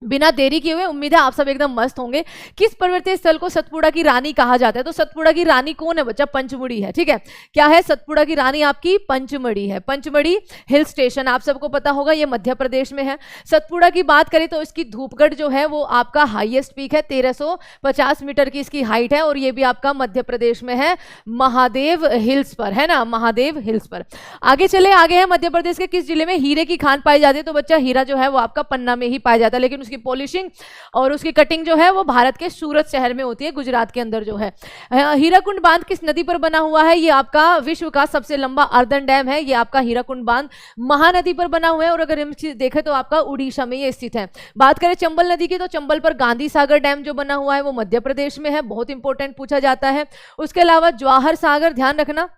बिना देरी किए हुए, उम्मीद है आप सब एकदम मस्त होंगे। किस पर्वतीय स्थल को सतपुड़ा की रानी कहा जाता है? तो सतपुड़ा की रानी कौन है बच्चा? पंचमढ़ी है, ठीक है। क्या है सतपुड़ा की रानी? आपकी पंचमढ़ी है। पंचमढ़ी हिल स्टेशन आप सबको पता होगा, ये मध्य प्रदेश में है। सतपुड़ा की बात करें तो इसकी धूपगढ़ जो है वो आपका हाईएस्ट पीक है, 1350 मीटर की इसकी हाइट है, और ये भी आपका मध्य प्रदेश में है, महादेव हिल्स पर है ना, महादेव हिल्स पर। आगे चले, आगे है मध्य प्रदेश के किस जिले में हीरे की खान पाई जाती है? तो बच्चा हीरा जो है वो आपका पन्ना में ही पाया जाता है, लेकिन उसकी पॉलिशिंग और उसकी कटिंग जो है वो भारत के सूरत शहर में होती है, गुजरात के अंदर जो है। हीराकुंड बांध किस नदी पर बना हुआ है? ये आपका विश्व का सबसे लंबा अर्दन डैम है, ये आपका हीराकुंड बांध महानदी पर बना हुआ है, और अगर हम देखें तो आपका उड़ीसा में ये स्थित है। बात करें चंबल नदी की, तो चंबल पर गांधी सागर डैम जो बना हुआ है वो मध्य प्रदेश में है, बहुत इंपॉर्टेंट पूछा जाता है। उसके अलावा जवाहर सागर, ध्यान रखना,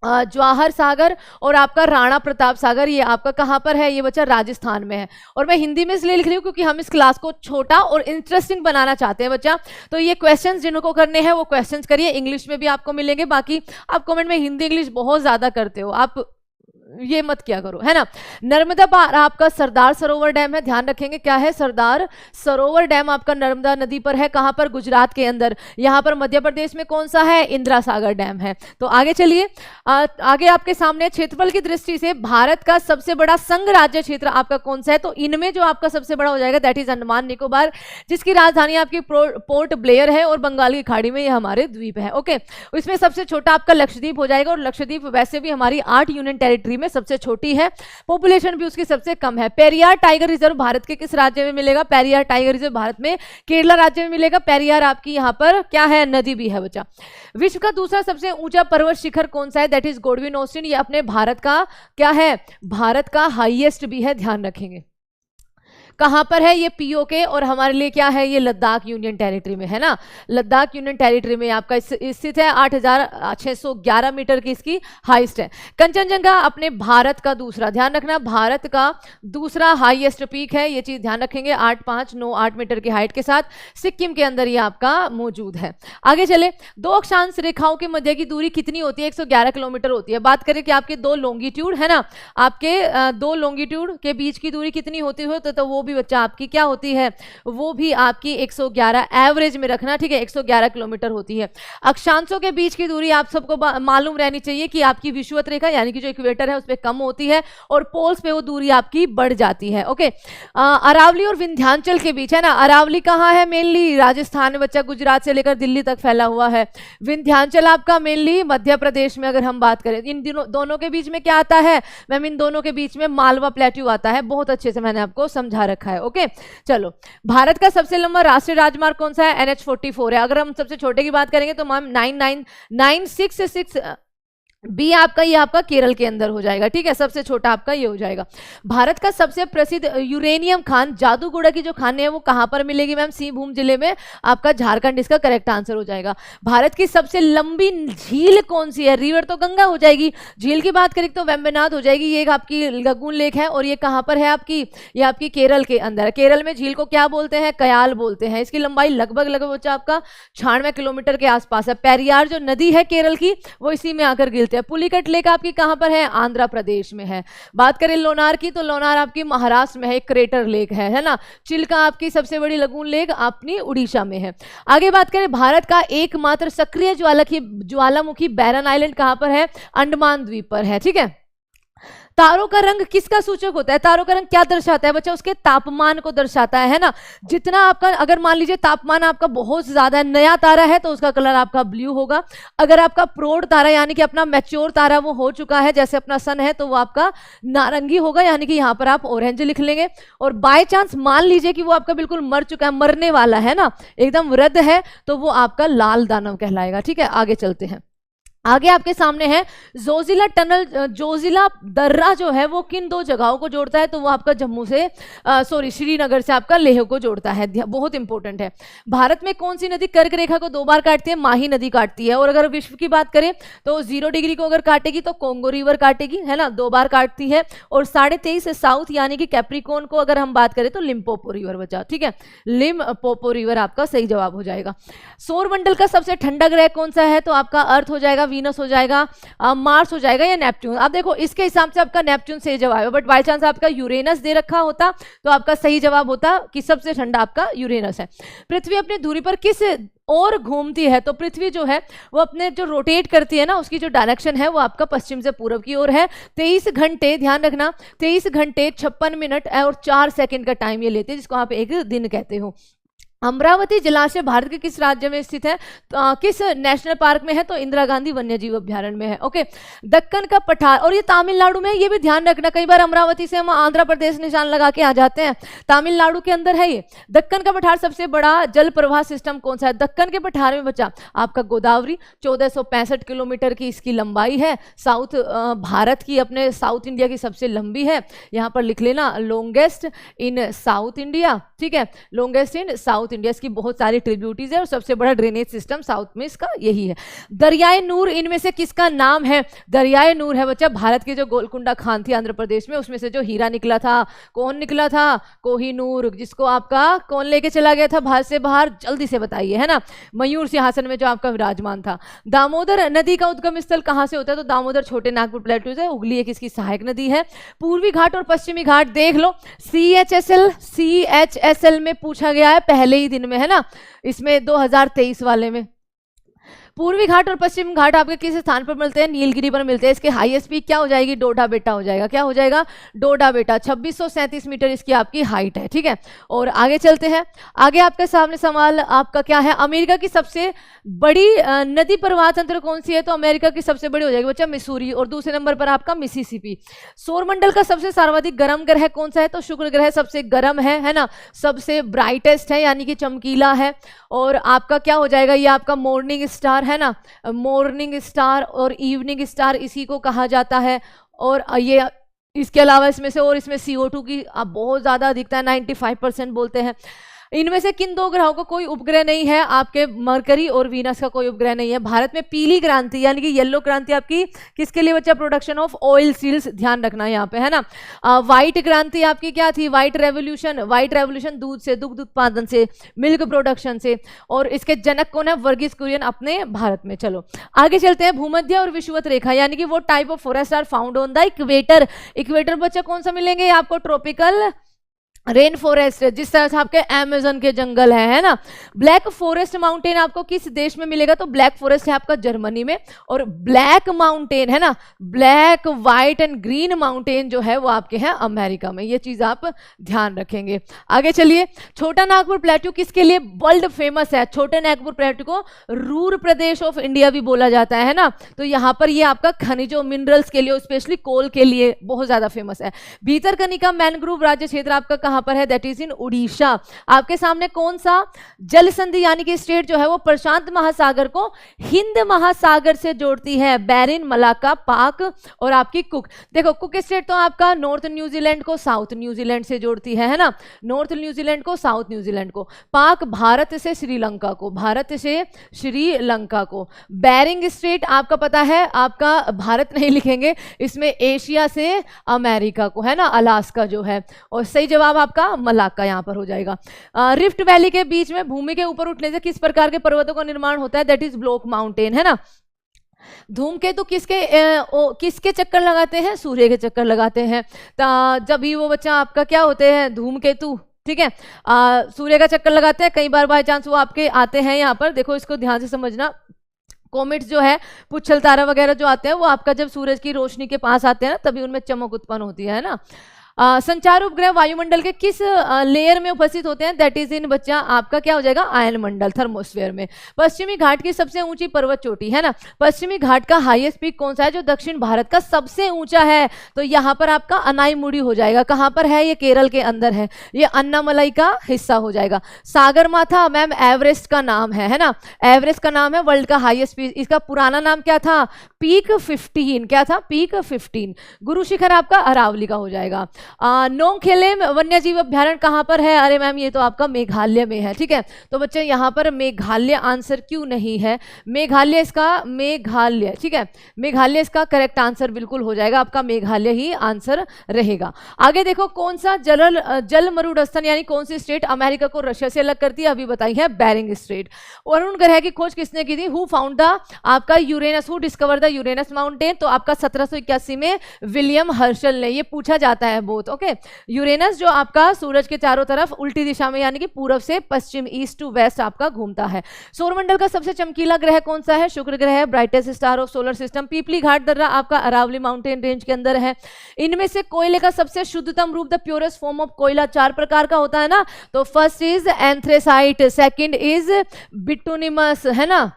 जवाहर सागर और आपका राणा प्रताप सागर, ये आपका कहाँ पर है? ये बच्चा राजस्थान में है। और मैं हिंदी में इसलिए लिख रही हूँ क्योंकि हम इस क्लास को छोटा और इंटरेस्टिंग बनाना चाहते हैं बच्चा। तो ये क्वेश्चंस जिनको करने हैं वो क्वेश्चंस करिए, इंग्लिश में भी आपको मिलेंगे। बाकी आप कमेंट में हिंदी इंग्लिश बहुत ज़्यादा करते हो, आप ये मत किया करो, है ना। नर्मदा पर आपका सरदार सरोवर डैम है, ध्यान रखेंगे। क्या है? सरदार सरोवर डैम आपका नर्मदा नदी पर है, कहां पर? गुजरात के अंदर। यहां पर मध्य प्रदेश में कौन सा है? इंदिरा सागर डैम है। तो आगे चलिए, आगे आपके सामने क्षेत्रफल की दृष्टि से भारत का सबसे बड़ा संघ राज्य क्षेत्र आपका कौन सा है? तो इनमें जो आपका सबसे बड़ा हो जाएगा दैट इज अंडमान निकोबार, जिसकी राजधानी आपकी पोर्ट ब्लेयर है, और बंगाल की खाड़ी में ये हमारे द्वीप है। ओके, इसमें सबसे छोटा आपका लक्षद्वीप हो जाएगा, और लक्षद्वीप वैसे भी हमारी 8 यूनियन टेरिटरी में सबसे छोटी है, पॉपुलेशन भी उसकी सबसे कम है। पेरियार टाइगर रिजर्व भारत के किस राज्य में मिलेगा? पेरियार टाइगर रिजर्व भारत में केरला राज्य में मिलेगा। पेरियार आपकी यहाँ पर क्या है? नदी भी है बच्चा। विश्व का दूसरा सबसे ऊंचा पर्वत शिखर कौन सा है? दैट इज गोडविन ऑस्टिन, ये अपने भारत का क्या है? भारत का हाईएस्ट भी है, ध्यान रखेंगे। कहां पर है? ये पीओके, और हमारे लिए क्या है? ये लद्दाख यूनियन टेरिटरी में है ना, लद्दाख यूनियन टेरिटरी में आपका स्थित है। 8611 मीटर की इसकी हाइस्ट है। कंचनजंगा अपने भारत का दूसरा, ध्यान रखना, भारत का दूसरा हाईएस्ट पीक है, ये चीज ध्यान रखेंगे, 8598 मीटर की हाइट के साथ सिक्किम के अंदर ये आपका मौजूद है। आगे चले, दो अक्षांश रेखाओं के मध्य की दूरी कितनी होती है? 111 किलोमीटर होती है। बात करें कि आपके दो लॉन्गिट्यूड है ना, आपके दो लॉन्गिट्यूड के बीच की दूरी कितनी होती हो? तो वो भी बच्चा आपकी क्या होती है? वो भी आपकी 111 एवरेज में रखना, ठीक है, 111 किलोमीटर होती है। अक्षांशों के बीच की दूरी आप सबको मालूम रहनी चाहिए कि आपकी विषुवत रेखा यानी कि जो इक्वेटर है उस पर कम होती है, और पोल्स पे वो दूरी आपकी बढ़ जाती है। ओके, अरावली और विंध्याचल के बीच है ना, अरावली कहाँ है? मेनली राजस्थान में बच्चा, गुजरात से लेकर दिल्ली तक फैला हुआ है। विंध्याचल आपका मेनली मध्य प्रदेश में। अगर हम बात करें इन दोनों के बीच में क्या आता है मैम? इन दोनों के बीच में मालवा प्लेट्यू आता है, बहुत अच्छे से मैंने आपको समझा रखा है। ओके, चलो, भारत का सबसे लंबा राष्ट्रीय राजमार्ग कौन सा है? NH44 है। अगर हम सबसे छोटे की बात करेंगे तो मैम 99966 बी आपका, ये आपका केरल के अंदर हो जाएगा, ठीक है, सबसे छोटा आपका ये हो जाएगा। भारत का सबसे प्रसिद्ध यूरेनियम खान, जादूगोड़ा की जो खाने हैं वो कहां पर मिलेगी मैम? सिंहभूम जिले में, आपका झारखंड इसका करेक्ट आंसर हो जाएगा। भारत की सबसे लंबी झील कौन सी है? रिवर तो गंगा हो जाएगी, झील की बात करें तो वेम्बनाड हो जाएगी, ये आपकी लगून लेक है, और ये कहां पर है आपकी? ये आपकी केरल के अंदर। केरल में झील को क्या बोलते हैं? कयाल बोलते हैं। इसकी लंबाई लगभग बच्चा आपका 96 किलोमीटर के आसपास है। पेरियार जो नदी है केरल की वो इसी में आकर गिरते हैं। पुलिकट लेक आपकी कहां पर है? आंध्र प्रदेश में है। बात करें लोनार की, तो लोनार आपकी महाराष्ट्र में है, क्रेटर लेक है ना। चिल्का आपकी सबसे बड़ी लगून लेक अपनी उड़ीसा में है। आगे बात करें, भारत का एकमात्र सक्रिय ज्वालामुखी बैरन आइलैंड कहां पर है? अंडमान द्वीप पर है, ठीक है। तारों का रंग किसका सूचक होता है? तारों का रंग क्या दर्शाता है बच्चा? उसके तापमान को दर्शाता है ना। जितना आपका, अगर मान लीजिए तापमान आपका बहुत ज्यादा है, नया तारा है तो उसका कलर आपका ब्लू होगा। अगर आपका प्रौढ़ तारा यानी कि अपना मैच्योर तारा वो हो चुका है, जैसे अपना सन है, तो वो आपका नारंगी होगा, यानी कि यहाँ पर आप ऑरेंज लिख लेंगे। और बाय चांस मान लीजिए कि वो आपका बिल्कुल मर चुका है, मरने वाला है ना, एकदम वृद्ध है, तो वो आपका लाल दानव कहलाएगा, ठीक है। आगे चलते हैं, आगे आपके सामने है जोजिला टनल। जोजिला दर्रा जो है वो किन दो जगहों को जोड़ता है? तो वो आपका जम्मू से श्रीनगर से आपका लेह को जोड़ता है, बहुत इंपॉर्टेंट है। भारत में कौन सी नदी कर्क रेखा को 2 बार काटती है? माही नदी काटती है। और अगर विश्व की बात करें तो 0 डिग्री को अगर काटेगी तो कोंगो रिवर काटेगी, है ना, 2 बार काटती है। और 23.5 से साउथ यानी कि कैप्रिकॉन को अगर हम बात करें तो लिम्पोपो रिवर बचा, ठीक है, लिम्पोपो रिवर आपका सही जवाब हो जाएगा। सौरमंडल का सबसे ठंडा ग्रह कौन सा है? तो आपका अर्थ हो जाएगा। वीनस हो जाएगा, मार्स हो जाएगा या नेपच्यून। अब देखो इसके हिसाब से आपका नेपच्यून सही जवाब है, बट बाई चांस आपका यूरेनस दे रखा होता तो आपका सही जवाब होता कि सबसे ठंडा आपका यूरेनस है। पृथ्वी अपनी दूरी पर किस और घूमती है? तो पृथ्वी जो है वो अपने जो रोटेट करती है ना, उसकी जो डायरेक्शन है वो आपका पश्चिम से पूर्व की ओर है। 23 घंटे, ध्यान रखना, 23 घंटे 56 मिनट और 4 सेकंड का टाइम ये लेते हैं, जिसको आप एक दिन कहते हो। अमरावती जलाशय भारत के किस राज्य में स्थित है? तो किस नेशनल पार्क में है? तो इंदिरा गांधी वन्यजीव अभ्यारण्य में है। ओके, दक्कन का पठार, और ये तमिलनाडु में है, ये भी ध्यान रखना, कई बार अमरावती से हम आंध्र प्रदेश निशान लगा के आ जाते हैं, तमिलनाडु के अंदर है ये। दक्कन का पठार सबसे बड़ा जल प्रवाह सिस्टम कौन सा है? दक्कन के पठार में बचा आपका गोदावरी, 1465 किलोमीटर की इसकी लंबाई है, साउथ भारत की, अपने साउथ इंडिया की सबसे लंबी है। यहाँ पर लिख लेना, लॉन्गेस्ट इन साउथ इंडिया, ठीक है, लॉन्गेस्ट इन साउथ इंडिया, इसकी बहुत सारी ट्रिब्यूटीज है और सबसे बड़ा ड्रेनेज सिस्टम साउथ में इसका यही है। दरियाए नूर इनमें से किसका नाम है? दरियाए नूर है बच्चा भारत की जो गोलकुंडा खान थी आंध्र प्रदेश में, उसमें से जो हीरा निकला था, कौन निकला था? कोहिनूर, जिसको आपका कौन लेके चला गया था भारत से बाहर? जल्दी से बताइए, है ना, मयूर सिंहासन में जो आपका विराजमान था। दामोदर नदी का उद्गम स्थल कहां से होता है? तो दामोदर छोटे नागपुर प्लेटू से, हुगली एक इसकी सहायक नदी है। पूर्वी घाट और पश्चिमी घाट देख लो, CHSL में पूछा गया है पहले ही दिन में, है ना, इसमें 2023 वाले में। पूर्वी घाट और पश्चिम घाट आपके किस स्थान पर मिलते हैं? नीलगिरी पर मिलते हैं। इसके हाईएस्ट पीक क्या हो जाएगी? डोडा बेटा हो जाएगा। क्या हो जाएगा? डोडा बेटा। 2637 मीटर इसकी आपकी हाइट है, ठीक है। और आगे चलते हैं, आगे आपके सामने सवाल आपका क्या है? अमेरिका की सबसे बड़ी नदी प्रवाह तंत्र कौन सी है? तो अमेरिका की सबसे बड़ी हो जाएगी बच्चा मिसूरी, और दूसरे नंबर पर आपका मिसिसिपी। सौरमंडल का सबसे सर्वाधिक गर्म ग्रह कौन सा है? तो शुक्र ग्रह सबसे गर्म है ना, सबसे ब्राइटेस्ट है, यानी कि चमकीला है। और आपका क्या हो जाएगा? ये आपका मॉर्निंग स्टार है ना, मॉर्निंग स्टार और इवनिंग स्टार इसी को कहा जाता है। और ये इसके अलावा इसमें से, और इसमें CO2 की बहुत ज़्यादा अधिकता है, 95% बोलते हैं। इनमें से किन दो ग्रहों का कोई उपग्रह नहीं है? आपके मरकरी और वीनस का कोई उपग्रह नहीं है। भारत में पीली क्रांति यानी कि येलो क्रांति आपकी किसके लिए बच्चा? प्रोडक्शन ऑफ ऑयल सील्स, ध्यान रखना यहाँ पे, है ना। व्हाइट क्रांति आपकी क्या थी? व्हाइट रेवोल्यूशन दूध से, दुग्ध उत्पादन से, मिल्क प्रोडक्शन से। और इसके जनक कौन है? वर्गीस कुरियन अपने भारत में। चलो आगे चलते हैं। भूमध्य और विषुवत रेखा यानी कि वो type of forest are found on the equator. Equator बच्चा कौन सा मिलेंगे आपको? ट्रॉपिकल रेन फॉरेस्ट, जिस तरह से आपके अमेज़न के जंगल है ना। ब्लैक फॉरेस्ट माउंटेन आपको किस देश में मिलेगा? तो ब्लैक फॉरेस्ट है आपका जर्मनी में। और ब्लैक माउंटेन है ना, black white and green mountain जो है वो आपके हैं अमेरिका में। ये चीज आप ध्यान रखेंगे। आगे चलिए, छोटा नागपुर प्लेटू किसके लिए वर्ल्ड फेमस है? छोटे नागपुर प्लेटू को रूर प्रदेश ऑफ इंडिया भी बोला जाता है ना। तो यहाँ पर ये आपका खनिजों मिनरल्स के लिए, स्पेशली कोल के लिए बहुत ज्यादा फेमस है। भीतरकनिका मैनग्रोव राज्य क्षेत्र आपका कहाँ पर है? That is in Orissa. आपके सामने कौन सा जल संधि यानी कि स्टेट जो है वो प्रशांत महासागर को हिंद महासागर से जोड़ती है? बैरिन, मलाका, पाक और आपकी कुक। देखो कुक स्टेट तो आपका नॉर्थ न्यूजीलैंड को साउथ न्यूजीलैंड से जोड़ती है ना, नॉर्थ न्यूजीलैंड को साउथ न्यूजीलैंड को। पाक भारत से श्रीलंका को, भारत से श्रीलंका को। बैरिंग स्ट्रेट आपका पता है, आपका भारत नहीं लिखेंगे इसमें, एशिया से अमेरिका को, है ना, अलास्का जो है। और सही जवाब आपका मलाक्का यहां पर हो जाएगा। रिफ्ट वैली के बीच में भूमि के ऊपर उठने से किस प्रकार के पर्वतों का निर्माण होता है? दैट इज ब्लॉक माउंटेन, है ना। धूमकेतु किसके चक्कर लगाते हैं? सूर्य के चक्कर लगाते हैं। जब भी वो बच्चा आपका क्या होते हैं? धूमकेतु, ठीक है, सूर्य का चक्कर लगाते हैं। कई बार बाय चांस वो आपके आते हैं यहाँ पर, देखो इसको ध्यान से समझना। कॉमेट्स जो है, पुच्छल तारा वगैरह जो आते हैं वो आपका जब सूरज की रोशनी के पास आते हैं ना, तभी उनमें चमक उत्पन्न होती है ना। संचार उपग्रह वायुमंडल के किस लेयर में उपस्थित होते हैं? दैट इज इन बच्चा आपका क्या हो जाएगा? आयन मंडल, थर्मोस्फेयर में। पश्चिमी घाट की सबसे ऊंची पर्वत चोटी, है ना, पश्चिमी घाट का हाईएस्ट पीक कौन सा है जो दक्षिण भारत का सबसे ऊंचा है? तो यहाँ पर आपका अनाईमुड़ी हो जाएगा। कहाँ पर है? ये केरल के अंदर है, ये अन्नामलाई का हिस्सा हो जाएगा। सागरमाथा मैम एवरेस्ट का नाम है ना, एवरेस्ट का नाम है, वर्ल्ड का हाईएस्ट पीक। इसका पुराना नाम क्या था? पीक 15। क्या था? पीक 15। गुरु शिखर आपका अरावली का हो जाएगा। नोंगखेलेम वन्य जीव अभ्यारण्य कहाँ पर है? अरे मैम ये तो आपका मेघालय में है, ठीक है। तो बच्चे यहाँ पर मेघालय आंसर क्यों नहीं है? मेघालय इसका, मेघालय, ठीक है, मेघालय इसका करेक्ट आंसर बिल्कुल हो जाएगा, आपका मेघालय ही आंसर रहेगा। आगे देखो, कौन सा जल मरुस्थल यानी कौन सी स्टेट अमेरिका को रशिया से अलग करती है? अभी बताई है, बेरिंग स्ट्रेट। वरुण ग्रह की खोज किसने की थी? हु फाउंड द आपका Uranus, who discover the Uranus mountain? तो आपका 1781 में विलियम हर्शल ने, ये पूछा जाता है बहुत, ओके। यूरेनस जो आपका सूरज के चारों तरफ उल्टी दिशा में यानी कि पूर्व से पश्चिम, ईस्ट टू वेस्ट आपका घूमता है। सौरमंडल का सबसे चमकीला ग्रह कौन सा है? शुक्र ग्रह, brightest star of solar system. Pipli Ghat दर्रा आपका अरावली माउंटेन रेंज के अंदर है। इनमें से कोयले का सबसे शुद्धतम रूप, द प्योरेस्ट फॉर्म ऑफ कोयला 4 प्रकार का होता है ना, तो first is anthracite, second is bituminous, है ना,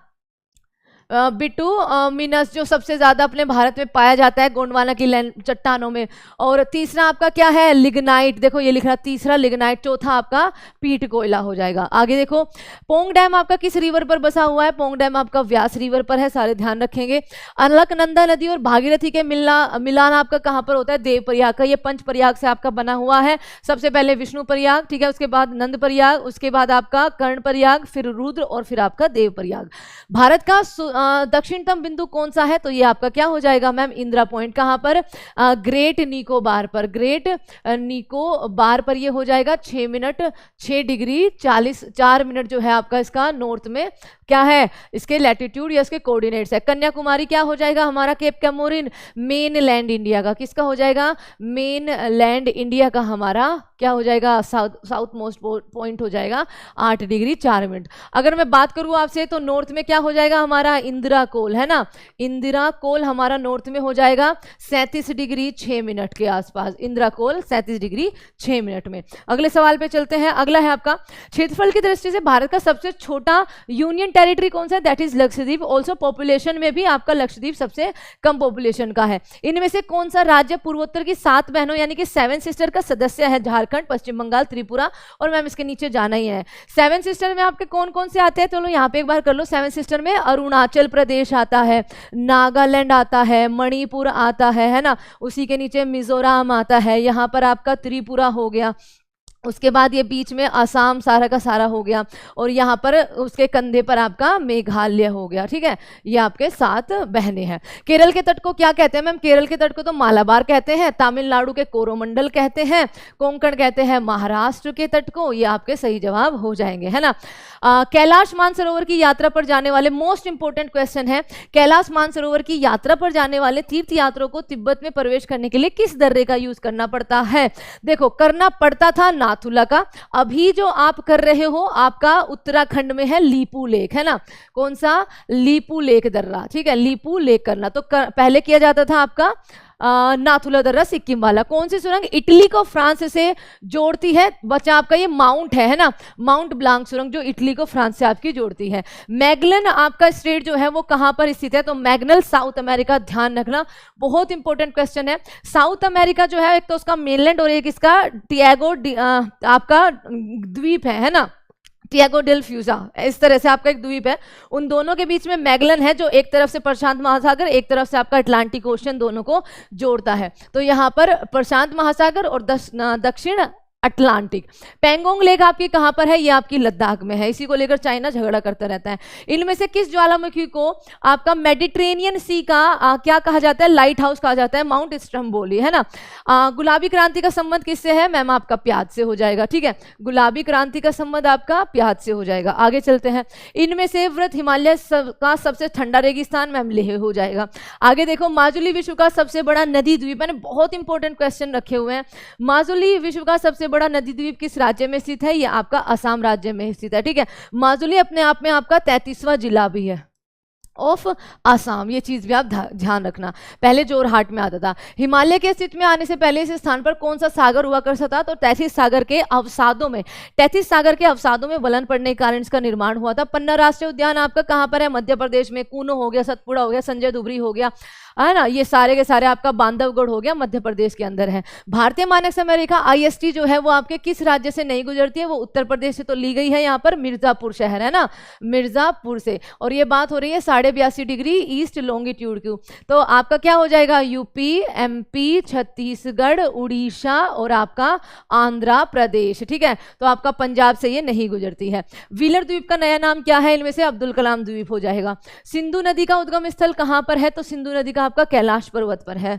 बिटुमिनस जो सबसे ज्यादा अपने भारत में पाया जाता है गोंडवाना की चट्टानों में, और तीसरा आपका क्या है? लिग्नाइट, देखो ये लिख रहा, तीसरा लिग्नाइट, चौथा आपका पीट कोयला हो जाएगा। आगे देखो, पोंग डैम आपका किस रिवर पर बसा हुआ है? पोंग डैम आपका व्यास रिवर पर है, सारे ध्यान रखेंगे। अलकनंदा नदी और भागीरथी के मिलान आपका कहाँ पर होता है? देव प्रयाग का। ये पंच प्रयाग से आपका बना हुआ है। सबसे पहले विष्णु प्रयाग, ठीक है, उसके बाद नंद प्रयाग, उसके बाद आपका कर्ण प्रयाग, फिर रुद्र और फिर आपका देव प्रयाग। भारत का दक्षिणतम बिंदु कौन सा है? तो ये आपका क्या हो जाएगा मैम? इंदिरा पॉइंट। कहां पर? ग्रेट निकोबार पर, ग्रेट निकोबार पर ये हो जाएगा 6 मिनट 6 डिग्री 4 मिनट जो है आपका इसका नॉर्थ में क्या है, इसके लैटिट्यूड या इसके कोऑर्डिनेट्स है। कन्याकुमारी क्या हो जाएगा हमारा? Cape Comorin, mainland India का। किसका हो जाएगा? मेन लैंड इंडिया का हमारा क्या हो जाएगा? साउथ मोस्ट पॉइंट हो जाएगा 8 डिग्री 4 मिनट। अगर मैं बात करूं आपसे तो नॉर्थ में क्या हो जाएगा हमारा? इंदिरा कोल, है ना, इंदिरा कोल हमारा नॉर्थ में हो जाएगा 37 डिग्री 6 मिनट के आसपास। इंदिरा कोल 37 डिग्री 6 मिनट में। अगले सवाल पे चलते हैं। अगला है आपका, क्षेत्रफल की दृष्टि से भारत का सबसे छोटा यूनियन टेरिटरी कौन सा है? That is Lakshadweep. Also population में भी आपका लक्षद्वीप सबसे कम पॉपुलेशन का है। इनमें से कौन सा राज्य पूर्वोत्तर की 7 बहनों यानी कि 7 सिस्टर का सदस्य है? झारखंड, पश्चिम बंगाल, त्रिपुरा, और मैम इसके नीचे जाना ही है। 7 सिस्टर में आपके कौन कौन से आते हैं? चलो यहाँ पे एक बार कर लो। 7 सिस्टर में अरुणाचल प्रदेश आता है, नागालैंड आता है, मणिपुर आता है ना, उसी के नीचे मिजोरम आता है, यहाँ पर आपका त्रिपुरा हो गया, उसके बाद ये बीच में असम सारा का सारा हो गया, और यहाँ पर उसके कंधे पर आपका मेघालय हो गया। ठीक है, ये आपके 7 बहनें हैं। केरल के तट को क्या कहते हैं मैम? केरल के तट को तो मालाबार कहते हैं, तमिलनाडु के कोरोमंडल कहते हैं, कोंकण कहते हैं महाराष्ट्र के तट को। ये आपके सही जवाब हो जाएंगे, है ना। कैलाश मानसरोवर की यात्रा पर जाने वाले, मोस्ट इंपोर्टेंट क्वेश्चन है, कैलाश मानसरोवर की यात्रा पर जाने वाले तीर्थ यात्रियों को तिब्बत में प्रवेश करने के लिए किस दर्रे का यूज करना पड़ता है? देखो, करना पड़ता था नाथुला का, अभी जो आप कर रहे हो आपका उत्तराखंड में है लीपू लेक, है ना। कौन सा? लीपू लेक दर्रा। ठीक है, लीपू लेक करना तो पहले किया जाता था आपका नाथुला दर्रा सिक्किम वाला। कौन सी सुरंग इटली को फ्रांस से जोड़ती है? बच्चा आपका ये माउंट है ना, माउंट ब्लांक सुरंग जो इटली को फ्रांस से आपकी जोड़ती है। मैगलन आपका स्टेट जो है वो कहां पर स्थित है? तो मैगनल साउथ अमेरिका, ध्यान रखना, बहुत इंपॉर्टेंट क्वेश्चन है। साउथ अमेरिका जो है एक तो उसका मेनलैंड और एक इसका टियागो आपका द्वीप है ना, टियागो डेल फ्यूजा, इस तरह से आपका एक द्वीप है। उन दोनों के बीच में मैगलन है जो एक तरफ से प्रशांत महासागर, एक तरफ से आपका अटलांटिक ओशन, दोनों को जोड़ता है। तो यहाँ पर प्रशांत महासागर और दक्षिण अटलांटिक। पेंगोंग लेक आपकी कहां पर है? ये आपकी लद्दाख में है, इसी को लेकर चाइना झगड़ा करता रहता है। इनमें से किस ज्वालामुखी को आपका मेडिटेरेनियन सी का क्या कहा जाता है? लाइट हाउस कहा जाता है, माउंट स्ट्रम्बोली, है ना। गुलाबी क्रांति का संबंध किससे है मैम? आपका प्याज से हो जाएगा। ठीक है, गुलाबी क्रांति का संबंध आपका प्याज से हो जाएगा। आगे चलते हैं। इनमें से व्रत हिमालय का सबसे ठंडा रेगिस्तान मैम लेह हो जाएगा। आगे देखो, माजुली विश्व का सबसे बड़ा नदी द्वीप, मैंने बहुत इंपॉर्टेंट क्वेश्चन रखे हुए हैं। माजुली विश्व का सबसे बड़ा नदी द्वीप किस राज्य में स्थित है? ये आपका असम राज्य में स्थित है। ठीक है, माजुली अपने आप में आपका 33वां जिला भी है ऑफ असम, ये चीज भी आप ध्यान रखना। पहले जोरहाट में आता था। हिमालय के अस्तित्व में आने से पहले इस स्थान पर कौन सा सागर हुआ करता था? तो तैथिस सागर के अवसादों में वलन पड़ने के कारण इसका निर्माण हुआ था। पन्ना राष्ट्रीय उद्यान आपका कहां पर है? मध्य प्रदेश में। कूनो हो गया, सतपुड़ा हो गया, संजय दुबरी हो गया, है ना, ये सारे के सारे आपका बांधवगढ़ हो गया, मध्य प्रदेश के अंदर है। भारतीय मानक समय रेखा IST जो है वो आपके किस राज्य से नहीं गुजरती है? वो उत्तर प्रदेश से तो ली गई है, यहाँ पर मिर्जापुर शहर है ना, मिर्जापुर से। और ये बात हो रही है 82.5 डिग्री ईस्ट लॉन्गिट्यूड की। तो आपका क्या हो जाएगा, यूपी, एमपी, छत्तीसगढ़, उड़ीसा और आपका आंध्र प्रदेश, ठीक है। तो आपका पंजाब से ये नहीं गुजरती है। व्हीलर द्वीप का नया नाम क्या है, इनमें से अब्दुल कलाम द्वीप हो जाएगा। सिंधु नदी का उद्गम स्थल कहां पर है, तो सिंधु नदी का आपका कैलाश पर्वत पर है,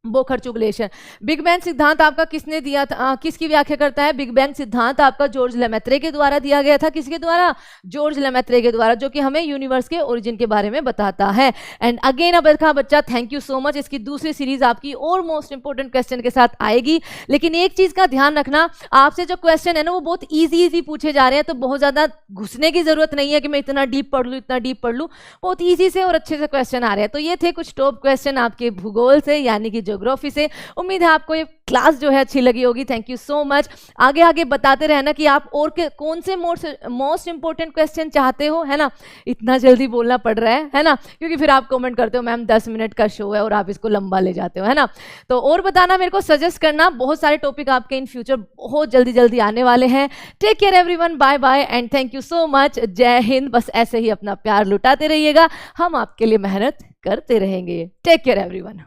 बोखरचू ग्लेशियर। बिग बैंग सिद्धांत आपका किसने दिया था, किसकी व्याख्या करता है, बिग बैंग सिद्धांत आपका जॉर्ज लेमेत्रे के द्वारा दिया गया था। किसके द्वारा, जॉर्ज लेमेत्रे के द्वारा, जो कि हमें यूनिवर्स के ओरिजिन के बारे में बताता है। एंड अगेन अब देखा बच्चा, थैंक यू सो मच। इसकी दूसरी सीरीज आपकी और मोस्ट इंपोर्टेंट क्वेश्चन के साथ आएगी, लेकिन एक चीज का ध्यान रखना, आपसे जो क्वेश्चन है ना वो बहुत ईजी पूछे जा रहे हैं, तो बहुत ज्यादा घुसने की जरूरत नहीं है कि मैं इतना डीप पढ़ लूँ, इतना डीप पढ़ लूँ। बहुत ईजी से और अच्छे से क्वेश्चन आ रहे हैं। तो ये थे कुछ टॉप क्वेश्चन आपके भूगोल से, यानी कि ज्योग्राफी से। उम्मीद है आपको ये क्लास जो है अच्छी लगी होगी। Thank you so much. आगे आगे बताते रहना कि आप और कौन से मोस्ट इंपोर्टेंट क्वेश्चन चाहते हो, है ना। इतना जल्दी बोलना पड़ रहा है ना, क्योंकि फिर आप कमेंट करते हो मैम 10 मिनट का शो है और आप इसको लंबा ले जाते हो, है ना। तो और बताना, मेरे को सजेस्ट करना, बहुत सारे टॉपिक आपके इन फ्यूचर बहुत जल्दी जल्दी आने वाले हैं। Take care everyone, bye bye and thank you so much. जय हिंद। बस ऐसे ही अपना प्यार लुटाते रहिएगा, हम आपके लिए मेहनत करते रहेंगे। Take care everyone.